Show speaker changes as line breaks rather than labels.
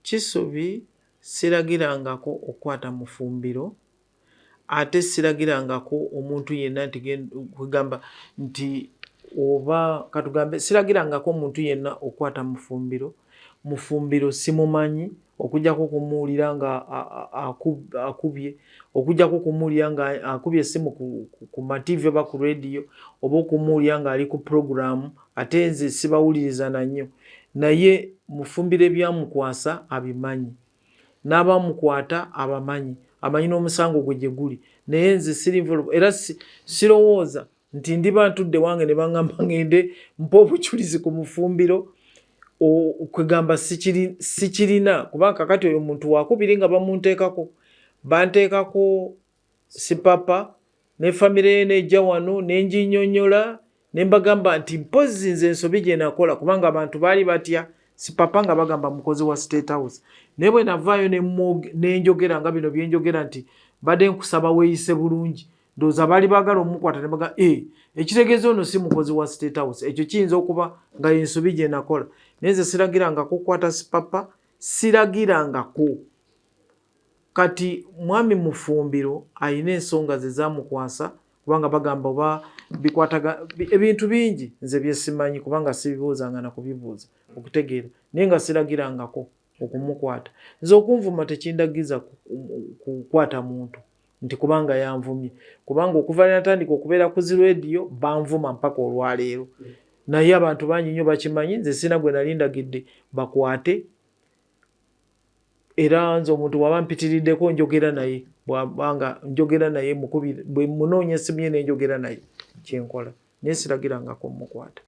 Kisubi siragirangako okukwata mufumbiro ate siragirangako omuntu yenna nti kugamba nti oba katugambe siragirangako omuntu yenna okukwata mufumbiro simumanyi okujjako kumuwulira nga akubye okujjako kumuwulira nga akubye essimu ku mativi oba ku radio oba okumuwulira nga ali ku programu ate nze sibawuliriza nannyo naye mufumbiro ebyamukwasa abimanyi n'abamukwata abamanyi amanyi n'omusango gwe gye guli naye nze era sirowooza nti ndiba ntudde wange ne baŋŋamba ŋŋende mpa obujulizi ku mufumbiro kwegamba sikirina kubanga kakati oyo muntu wakubiri nga banteekako sipapa ne famire ye nejja wano nenjinyonyola ne mbagamba nti mpozi nze ensobi gye nakola kubanga abantu baali batya sipapa nga bagamba mukozi wa State House naye bwe navaayo nenjogera nga bino byenjogera nti badde nkusaba weeyise bulungi ndowooza baali baagala omukwata ne baga ekitegeeza ono si mukozi wa State House ekyo kiyinza okuba nga yensobi gye nakola naye nze siragirangako okukwata sipapa siragirangako kati mwami mufumbiro ayina ensonga ze zamukwasa kubanga bagamba oba bikwataga ebintu bingi nze byesimanyi kubanga sibibuuzanga na kubibuuza okutegeera naye nga siragirangako okumukwata nze okunvuma tekindagiza kukwata muntu nti kubanga yanvumye kubanga okuva natandika okubeera ku radio banvuma mpaka olwaleero naye abantu bangi nnyo bakimanyi nze sina gwe nali ndagidde bakwate era nze omuntu waba mpitiriddeko njogera naye bwabanga njogera naye mukubire bwe munoonya essimu ye nenjogera naye kyenkola naye siragirangako mukwata.